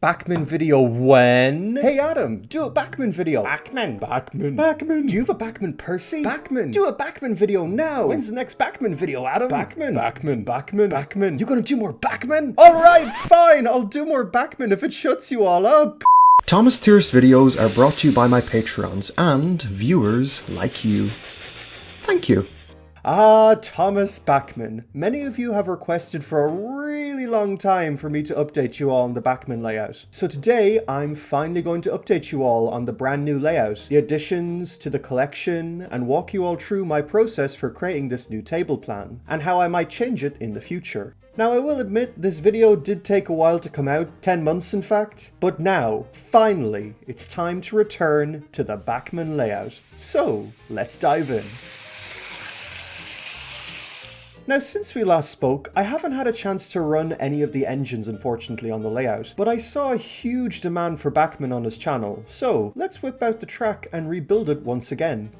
Bachmann video when? Hey Adam, do a Bachmann video. Bachmann. Do you have a Bachmann Percy? Bachmann. Do a Bachmann video now. When's the next Bachmann video, Adam? Bachmann. You gonna do more Bachmann? Alright, fine, I'll do more Bachmann if it shuts you all up. Thomas Thierst videos are brought to you by my Patreons and viewers like you. Thank you. Thomas Bachmann. Many of you have requested for a really long time for me to update you all on the Bachmann layout. So today, I'm finally going to update you all on the brand new layout, the additions to the collection, and walk you all through my process for creating this new table plan, and how I might change it in the future. Now I will admit this video did take a while to come out, 10 months in fact, but now, finally, it's time to return to the Bachmann layout. So, let's dive in. Now since we last spoke, I haven't had a chance to run any of the engines unfortunately on the layout, but I saw a huge demand for Bachmann on his channel, so let's whip out the track and rebuild it once again.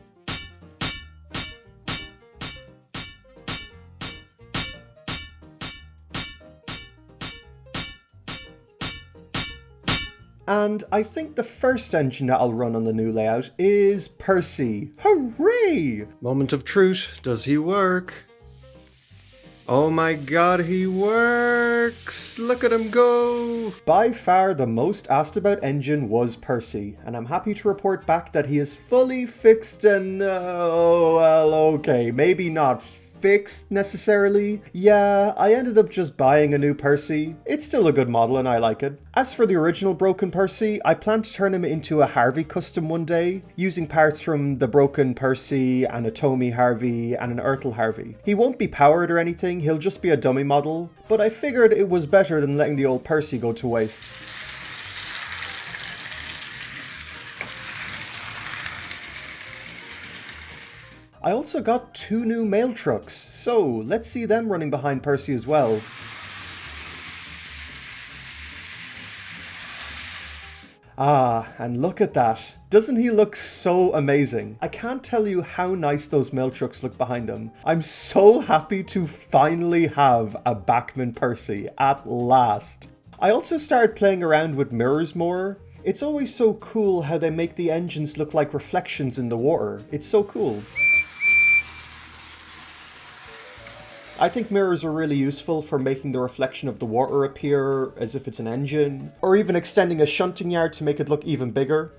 And I think the first engine that I'll run on the new layout is Percy. Hooray! Moment of truth, does he work? Oh my god, he works! Look at him go! By far the most asked about engine was Percy, and I'm happy to report back that he is fully fixed and, oh well, okay, maybe not fixed necessarily. Yeah, I ended up just buying a new Percy. It's still a good model and I like it. As for the original broken Percy, I plan to turn him into a Harvey custom one day, using parts from the broken Percy and a Tomy Harvey and an Ertl Harvey. He won't be powered or anything, he'll just be a dummy model, but I figured it was better than letting the old Percy go to waste. I also got 2 new mail trucks, so let's see them running behind Percy as well. And look at that. Doesn't he look so amazing? I can't tell you how nice those mail trucks look behind him. I'm so happy to finally have a Bachmann Percy at last. I also started playing around with mirrors more. It's always so cool how they make the engines look like reflections in the water. It's so cool. I think mirrors are really useful for making the reflection of the water appear as if it's an engine, or even extending a shunting yard to make it look even bigger.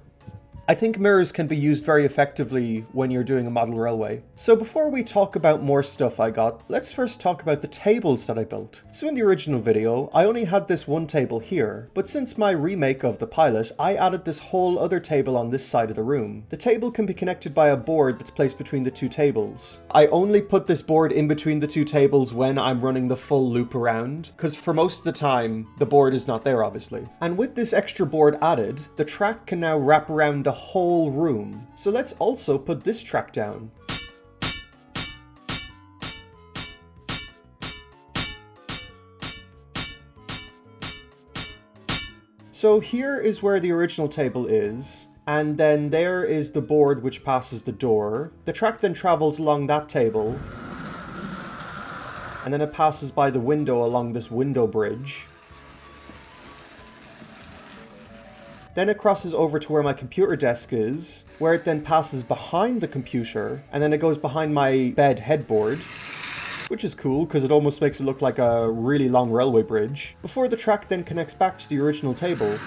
I think mirrors can be used very effectively when you're doing a model railway. So before we talk about more stuff I got, let's first talk about the tables that I built. So in the original video, I only had this one table here, but since my remake of the pilot, I added this whole other table on this side of the room. The table can be connected by a board that's placed between the 2 tables. I only put this board in between the 2 tables when I'm running the full loop around, because for most of the time, the board is not there obviously. And with this extra board added, the track can now wrap around the whole room. So let's also put this track down. So here is where the original table is, and then there is the board which passes the door. The track then travels along that table, and then it passes by the window along this window bridge. Then it crosses over to where my computer desk is, where it then passes behind the computer, and then it goes behind my bed headboard, which is cool because it almost makes it look like a really long railway bridge, before the track then connects back to the original table.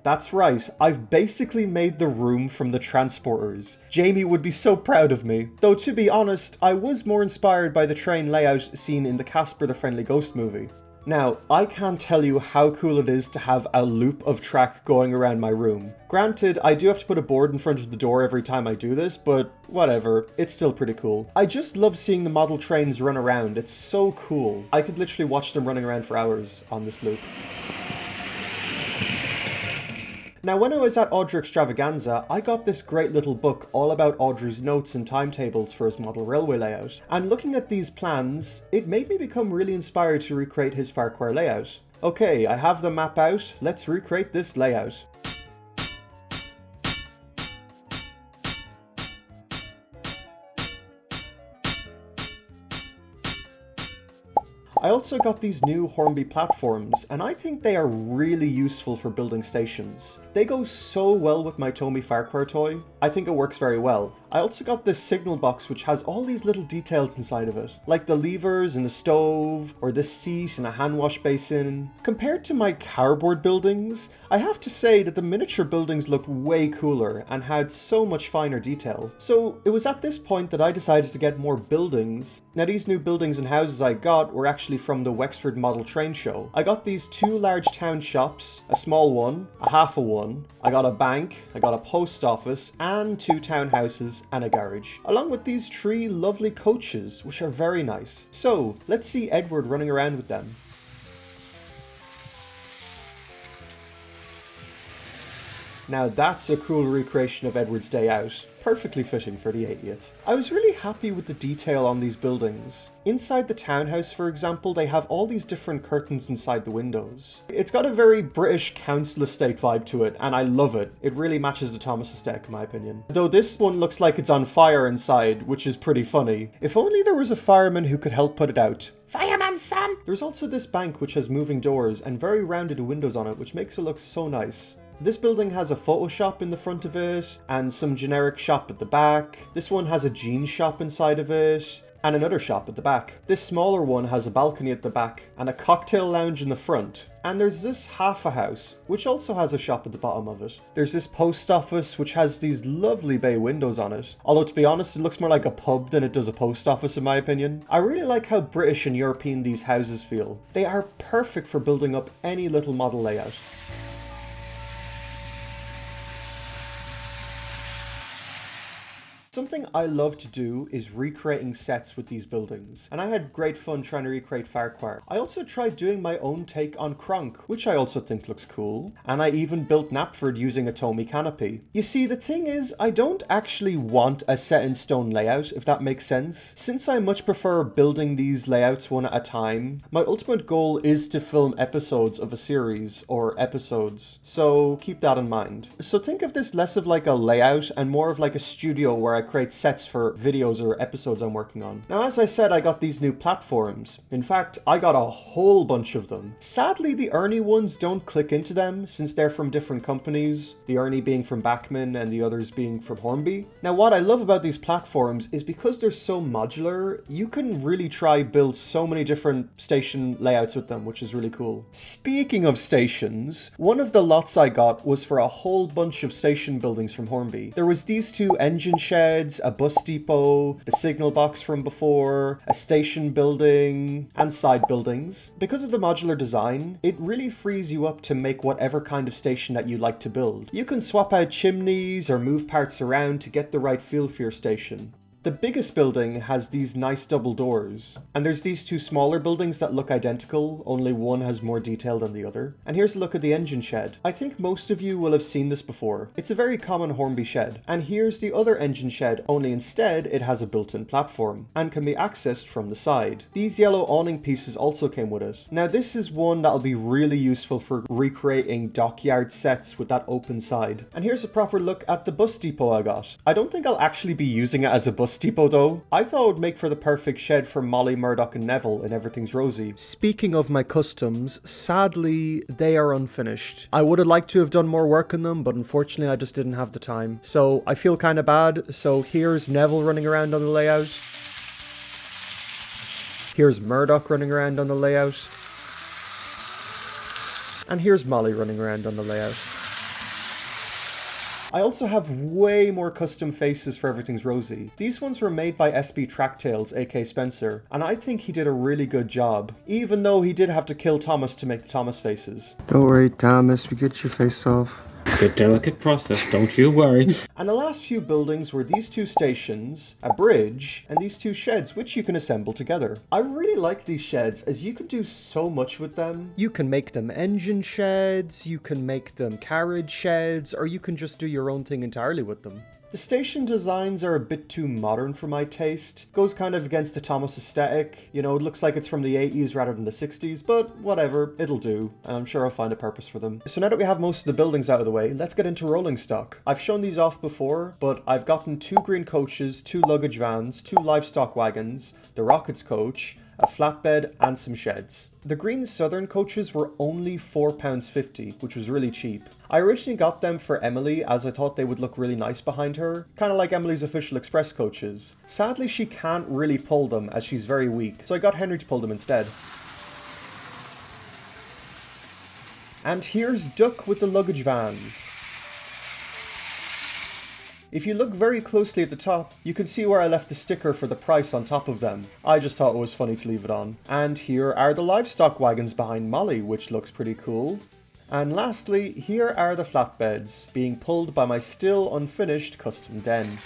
That's right, I've basically made the room from the transporters. Jamie would be so proud of me. Though to be honest, I was more inspired by the train layout seen in the Casper the Friendly Ghost movie. Now, I can't tell you how cool it is to have a loop of track going around my room. Granted, I do have to put a board in front of the door every time I do this, but whatever, it's still pretty cool. I just love seeing the model trains run around, it's so cool. I could literally watch them running around for hours on this loop. Now when I was at Audrey Extravaganza, I got this great little book all about Audrey's notes and timetables for his model railway layout. And looking at these plans, it made me become really inspired to recreate his Farquhar layout. Okay, I have the map out, let's recreate this layout. I also got these new Hornby platforms, and I think they are really useful for building stations. They go so well with my Tomy Farquhar toy. I think it works very well. I also got this signal box which has all these little details inside of it, like the levers in the stove, or this seat and a hand wash basin. Compared to my cardboard buildings, I have to say that the miniature buildings looked way cooler and had so much finer detail. So it was at this point that I decided to get more buildings. Now these new buildings and houses I got were actually from the Wexford Model Train Show. I got these 2 large town shops, a small one, a half a one, I got a bank, I got a post office, and 2 townhouses and a garage, along with these 3 lovely coaches, which are very nice. So let's see Edward running around with them. Now that's a cool recreation of Edward's day out. Perfectly fitting for the 80th. I was really happy with the detail on these buildings. Inside the townhouse, for example, they have all these different curtains inside the windows. It's got a very British council estate vibe to it, and I love it. It really matches the Thomas estate, in my opinion. Though this one looks like it's on fire inside, which is pretty funny. If only there was a fireman who could help put it out. Fireman Sam! There's also this bank which has moving doors and very rounded windows on it, which makes it look so nice. This building has a photo shop in the front of it, and some generic shop at the back. This one has a jeans shop inside of it, and another shop at the back. This smaller one has a balcony at the back, and a cocktail lounge in the front. And there's this half a house, which also has a shop at the bottom of it. There's this post office, which has these lovely bay windows on it. Although, to be honest, it looks more like a pub than it does a post office, in my opinion. I really like how British and European these houses feel. They are perfect for building up any little model layout. Something I love to do is recreating sets with these buildings, and I had great fun trying to recreate Farquhar. I also tried doing my own take on Kronk, which I also think looks cool, and I even built Knapford using a Tomy canopy. You see, the thing is, I don't actually want a set in stone layout, if that makes sense. Since I much prefer building these layouts one at a time, my ultimate goal is to film episodes of a series, or episodes, so keep that in mind. So think of this less of like a layout and more of like a studio where I create sets for videos or episodes I'm working on. Now, as I said, I got these new platforms. In fact, I got a whole bunch of them. Sadly, the Ernie ones don't click into them since they're from different companies, the Ernie being from Bachmann and the others being from Hornby. Now, what I love about these platforms is because they're so modular, you can really try build so many different station layouts with them, which is really cool. Speaking of stations, one of the lots I got was for a whole bunch of station buildings from Hornby. There was these 2 engine sheds, a bus depot, the signal box from before, a station building, and side buildings. Because of the modular design, it really frees you up to make whatever kind of station that you like to build. You can swap out chimneys or move parts around to get the right feel for your station. The biggest building has these nice double doors, and there's these 2 smaller buildings that look identical, only one has more detail than the other. And here's a look at the engine shed. I think most of you will have seen this before. It's a very common Hornby shed. And here's the other engine shed, only instead it has a built-in platform, and can be accessed from the side. These yellow awning pieces also came with it. Now this is one that'll be really useful for recreating dockyard sets with that open side. And here's a proper look at the bus depot I got. I don't think I'll actually be using it as a bus depot though. I thought it would make for the perfect shed for Molly, Murdoch and Neville in Everything's Rosy. Speaking of my customs, sadly they are unfinished. I would have liked to have done more work on them, but unfortunately I just didn't have the time. So I feel kind of bad. So here's Neville running around on the layout. Here's Murdoch running around on the layout. And here's Molly running around on the layout. I also have way more custom faces for Everything's Rosy. These ones were made by SB Tracktails, aka Spencer, and I think he did a really good job, even though he did have to kill Thomas to make the Thomas faces. Don't worry, Thomas, we get your face off. It's a delicate process, don't you worry. And the last few buildings were these 2 stations, a bridge, and these 2 sheds, which you can assemble together. I really like these sheds, as you can do so much with them. You can make them engine sheds, you can make them carriage sheds, or you can just do your own thing entirely with them. The station designs are a bit too modern for my taste. Goes kind of against the Thomas aesthetic. You know, it looks like it's from the 80s rather than the 60s, but whatever, it'll do. And I'm sure I'll find a purpose for them. So now that we have most of the buildings out of the way, let's get into rolling stock. I've shown these off before, but I've gotten 2 green coaches, 2 luggage vans, 2 livestock wagons, the Rockets coach, a flatbed and some sheds. The green Southern coaches were only £4.50, which was really cheap. I originally got them for Emily as I thought they would look really nice behind her, kind of like Emily's official express coaches. Sadly, she can't really pull them as she's very weak, so I got Henry to pull them instead. And here's Duck with the luggage vans. If you look very closely at the top, you can see where I left the sticker for the price on top of them. I just thought it was funny to leave it on. And here are the livestock wagons behind Molly, which looks pretty cool. And lastly, here are the flatbeds, being pulled by my still unfinished custom den.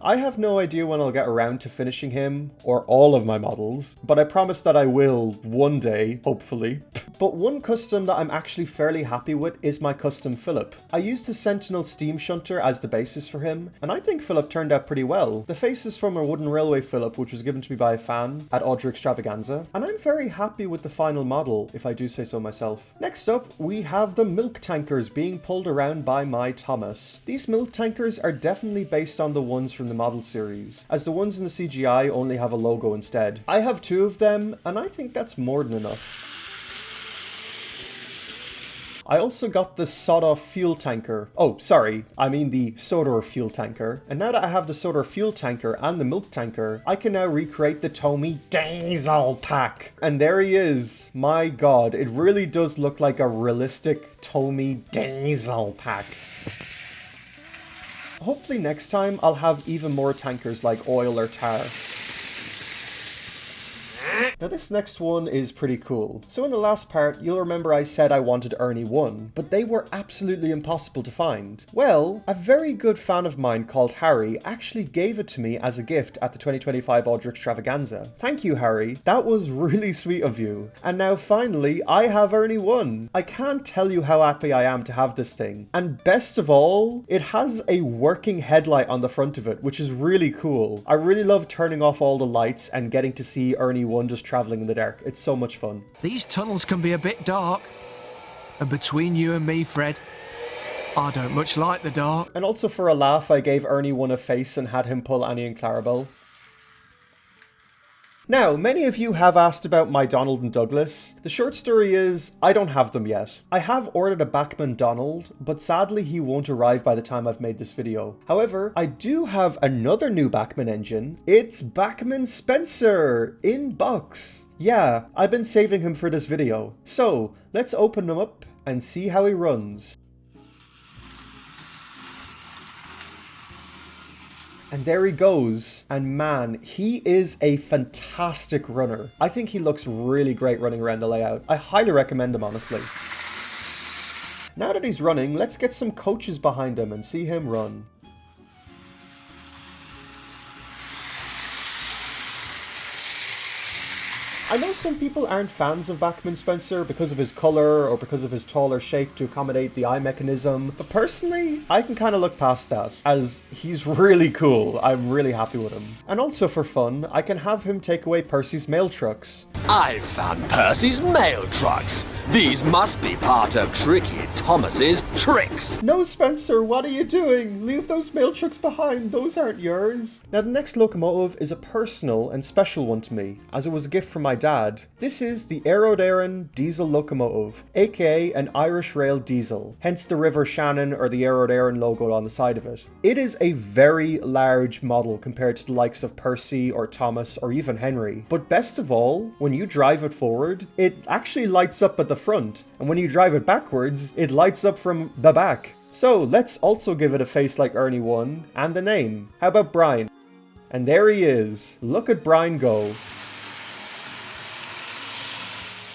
I have no idea when I'll get around to finishing him, or all of my models, but I promise that I will one day, hopefully. But one custom that I'm actually fairly happy with is my custom Philip. I used the Sentinel Steam Shunter as the basis for him, and I think Philip turned out pretty well. The face is from a wooden railway Philip, which was given to me by a fan at Audra Extravaganza, and I'm very happy with the final model, if I do say so myself. Next up, we have the milk tankers being pulled around by my Thomas. These milk tankers are definitely based on the ones from the model series, as the ones in the CGI only have a logo instead. I have 2 of them, and I think that's more than enough. I also got the Sodor fuel tanker. Oh, sorry, I mean the Sodor fuel tanker. And now that I have the Sodor fuel tanker and the milk tanker, I can now recreate the Tommy Diesel pack. And there he is. My god, it really does look like a realistic Tommy Diesel pack. Hopefully next time I'll have even more tankers like oil or tar. Now this next one is pretty cool. So in the last part, you'll remember I said I wanted Ernie 1, but they were absolutely impossible to find. Well, a very good fan of mine called Harry actually gave it to me as a gift at the 2025 Audra Extravaganza. Thank you, Harry. That was really sweet of you. And now finally, I have Ernie 1. I can't tell you how happy I am to have this thing. And best of all, it has a working headlight on the front of it, which is really cool. I really love turning off all the lights and getting to see Ernie 1 just traveling in the dark. It's so much fun. These tunnels can be a bit dark. And between you and me, Fred, I don't much like the dark. And also for a laugh, I gave Ernie 1 a face and had him pull Annie and Clarabelle. Now, many of you have asked about my Donald and Douglas. The short story is, I don't have them yet. I have ordered a Bachmann Donald, but sadly he won't arrive by the time I've made this video. However, I do have another new Bachmann engine. It's Bachmann Spencer in box. Yeah, I've been saving him for this video. So, let's open him up and see how he runs. And there he goes. And man, he is a fantastic runner. I think he looks really great running around the layout. I highly recommend him, honestly. Now that he's running, let's get some coaches behind him and see him run. I know some people aren't fans of Bachmann Spencer because of his colour or because of his taller shape to accommodate the eye mechanism, but personally, I can kind of look past that, as he's really cool. I'm really happy with him. And also for fun, I can have him take away Percy's mail trucks. I've found Percy's mail trucks. These must be part of Tricky Thomas's tricks. No, Spencer, what are you doing? Leave those mail trucks behind. Those aren't yours. Now, the next locomotive is a personal and special one to me, as it was a gift from my dad. This is the Aerodarin diesel locomotive, aka an Irish Rail diesel, hence the River Shannon or the Aerodarin logo on the side of it. It is a very large model compared to the likes of Percy or Thomas or even Henry. But best of all, when you drive it forward, it actually lights up at the front, and when you drive it backwards, it lights up from the back. So let's also give it a face like Ernie 1 and a name. How about Brian? And there he is. Look at Brian go.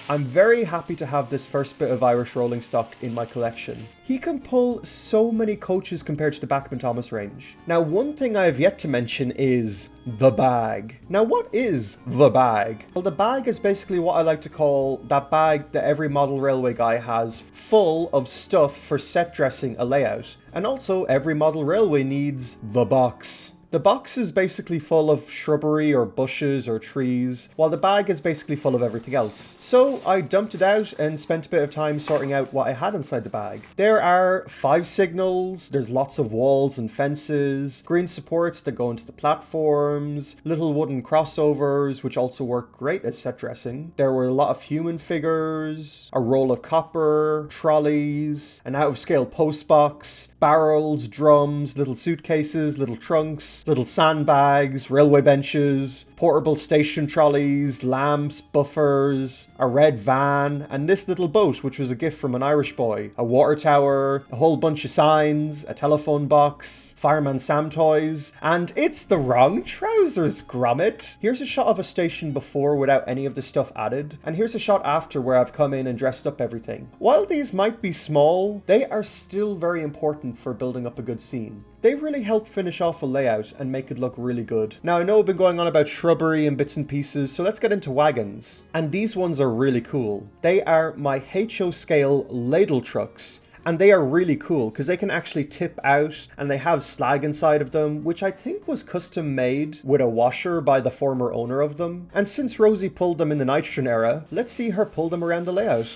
I'm very happy to have this first bit of Irish rolling stock in my collection. He can pull so many coaches compared to the Bachmann Thomas range. Now, one thing I have yet to mention is the bag. Now, what is the bag? Well, the bag is basically what I like to call that bag that every model railway guy has, full of stuff for set dressing a layout. And also, every model railway needs the box. The box is basically full of shrubbery or bushes or trees, while the bag is basically full of everything else. So I dumped it out and spent a bit of time sorting out what I had inside the bag. There are 5 signals, there's lots of walls and fences, green supports that go into the platforms, little wooden crossovers which also work great as set dressing. There were a lot of human figures, a roll of copper, trolleys, an out-of-scale post box, barrels, drums, little suitcases, little trunks, little sandbags, railway benches, portable station trolleys, lamps, buffers, a red van, and this little boat which was a gift from an Irish boy, a water tower, a whole bunch of signs, a telephone box, Fireman Sam toys, and it's the wrong trousers, Gromit. Here's a shot of a station before without any of the stuff added, and here's a shot after where I've come in and dressed up everything. While these might be small, they are still very important for building up a good scene. They really help finish off a layout and make it look really good. Now I know I've been going on about shrubbery and bits and pieces, so let's get into wagons. And these ones are really cool. They are my HO scale ladle trucks. And they are really cool because they can actually tip out and they have slag inside of them, which I think was custom made with a washer by the former owner of them. And since Rosie pulled them in the nitrogen era, let's see her pull them around the layout.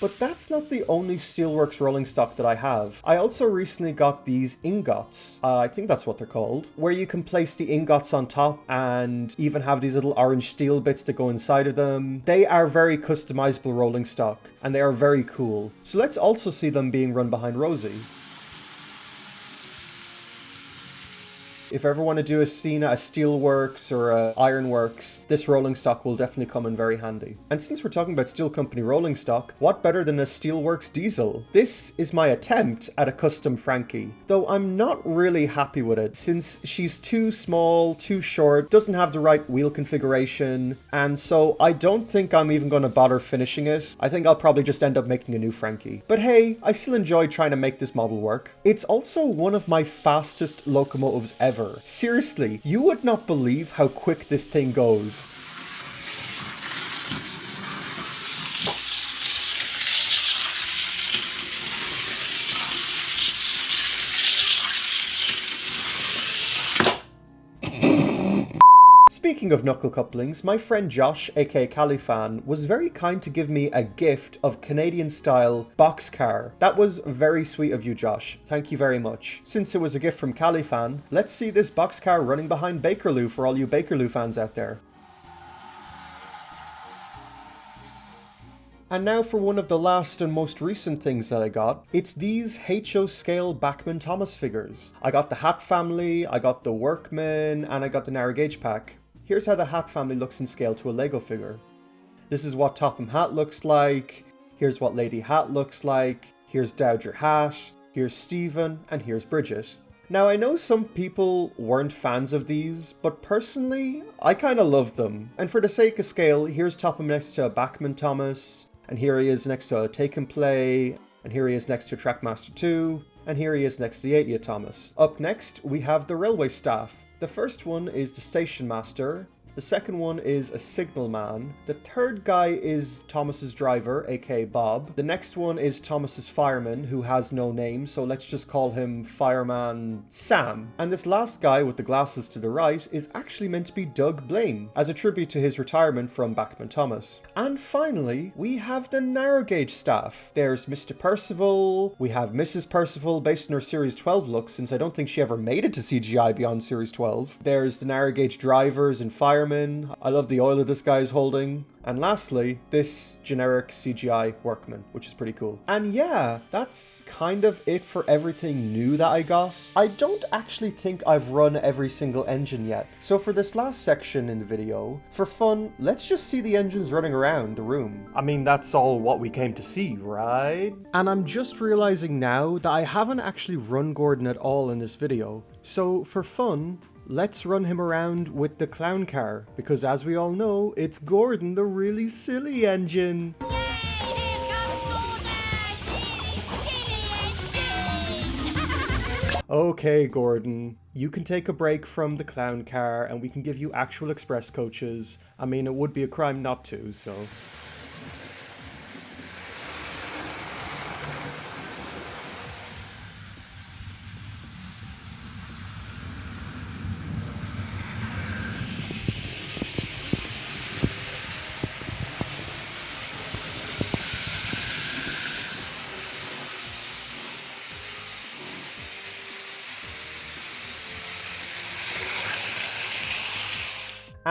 But that's not the only Steelworks rolling stock that I have. I also recently got these ingots, I think that's what they're called, where you can place the ingots on top and even have these little orange steel bits that go inside of them. They are very customizable rolling stock and they are very cool. So let's also see them being run behind Rosie. If I ever want to do a scene at a Steelworks or a Ironworks, this rolling stock will definitely come in very handy. And since we're talking about Steel Company rolling stock, what better than a Steelworks diesel? This is my attempt at a custom Frankie, though I'm not really happy with it since she's too small, too short, doesn't have the right wheel configuration, and so I don't think I'm even going to bother finishing it. I think I'll probably just end up making a new Frankie. But hey, I still enjoyed trying to make this model work. It's also one of my fastest locomotives ever. Seriously, you would not believe how quick this thing goes. Speaking of knuckle couplings, my friend Josh, aka Califan, was very kind to give me a gift of Canadian-style boxcar. That was very sweet of you, Josh. Thank you very much. Since it was a gift from Califan, let's see this boxcar running behind Bakerloo for all you Bakerloo fans out there. And now for one of the last and most recent things that I got. It's these HO scale Bachmann Thomas figures. I got the Hat family, I got the Workman, and I got the narrow gauge pack. Here's how the Hat family looks in scale to a Lego figure. This is what Topham Hat looks like. Here's what Lady Hat looks like. Here's Dowager Hat. Here's Stephen, and here's Bridget. Now I know some people weren't fans of these, but personally, I kinda love them. And for the sake of scale, here's Topham next to a Bachmann Thomas, and here he is next to a Take and Play, and here he is next to a Trackmaster 2, and here he is next to the 8 Thomas. Up next, we have the railway staff. The first one is the station master, the second one is a signal man, the third guy is Thomas's driver, aka Bob, the next one is Thomas's fireman, who has no name, so let's just call him Fireman Sam, and this last guy with the glasses to the right is actually meant to be Doug Blaine, as a tribute to his retirement from Bachmann Thomas. And finally, we have the narrow gauge staff. There's Mr. Percival, we have Mrs. Percival based on her Series 12 look, since I don't think she ever made it to CGI beyond Series 12. There's the narrow gauge drivers and firemen. I love the oil that this guy is holding. And lastly, this generic CGI Workman, which is pretty cool. And yeah, that's kind of it for everything new that I got. I don't actually think I've run every single engine yet. So for this last section in the video, for fun, let's just see the engines running around the room. I mean, that's all what we came to see, right? And I'm just realizing now that I haven't actually run Gordon at all in this video. So for fun, let's run him around with the clown car, because as we all know, it's Gordon, the really silly engine. Yay! Here comes Gordon! Really silly engine! Okay, Gordon, you can take a break from the clown car and we can give you actual express coaches. I mean, it would be a crime not to, so...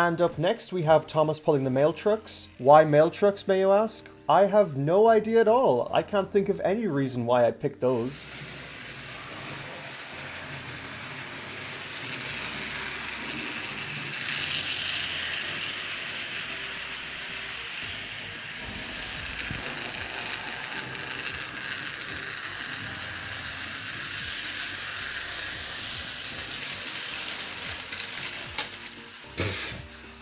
And up next we have Thomas pulling the mail trucks. Why mail trucks, may you ask? I have no idea at all. I can't think of any reason why I picked those.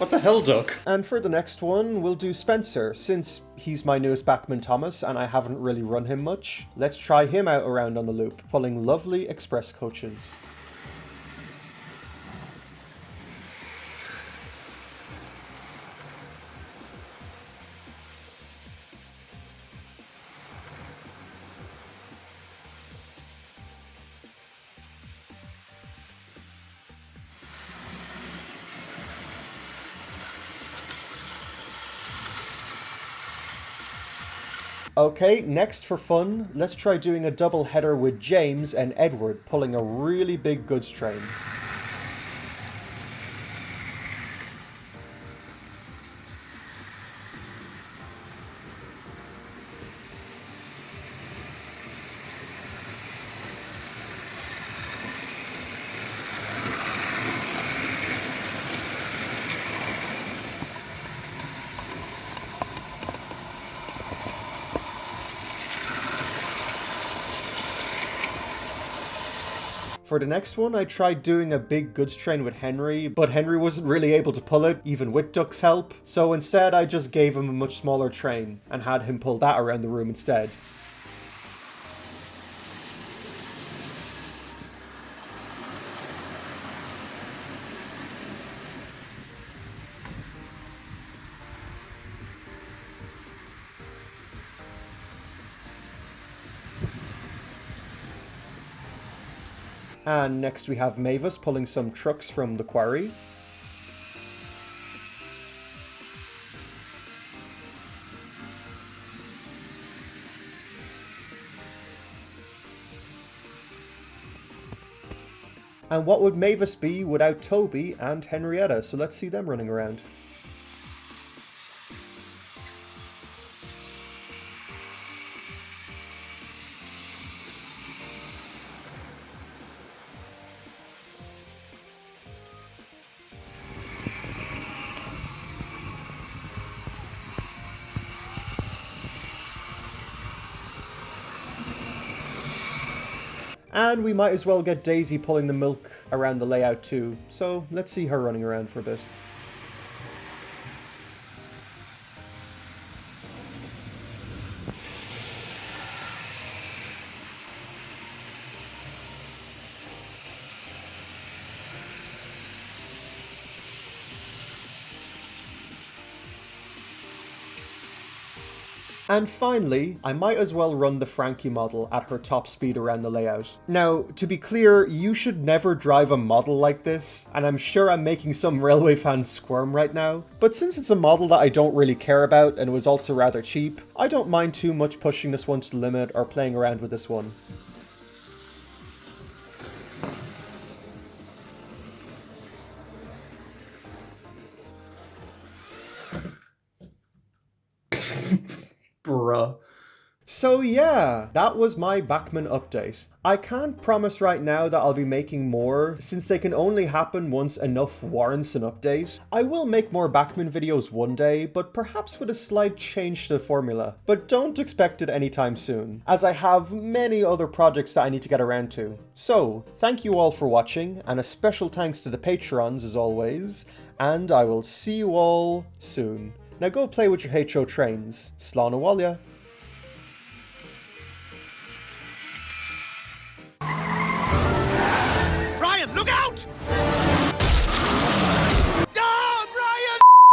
What the hell, Duck? And for the next one, we'll do Spencer. Since he's my newest Bachmann Thomas and I haven't really run him much, let's try him out around on the loop, pulling lovely express coaches. Okay, next for fun, let's try doing a double header with James and Edward pulling a really big goods train. For the next one, I tried doing a big goods train with Henry, but Henry wasn't really able to pull it, even with Duck's help. So instead, I just gave him a much smaller train and had him pull that around the room instead. And next we have Mavis pulling some trucks from the quarry. And what would Mavis be without Toby and Henrietta? So let's see them running around. And we might as well get Daisy pulling the milk around the layout too. So let's see her running around for a bit. And finally, I might as well run the Frankie model at her top speed around the layout. Now, to be clear, you should never drive a model like this, and I'm sure I'm making some railway fans squirm right now, but since it's a model that I don't really care about and was also rather cheap, I don't mind too much pushing this one to the limit or playing around with this one. Bruh. So yeah, that was my Bachmann update. I can't promise right now that I'll be making more, since they can only happen once enough warrants an update. I will make more Bachmann videos one day, but perhaps with a slight change to the formula. But don't expect it anytime soon, as I have many other projects that I need to get around to. So, thank you all for watching, and a special thanks to the patrons as always, and I will see you all soon. Now go play with your HO trains. Slán Abhaile.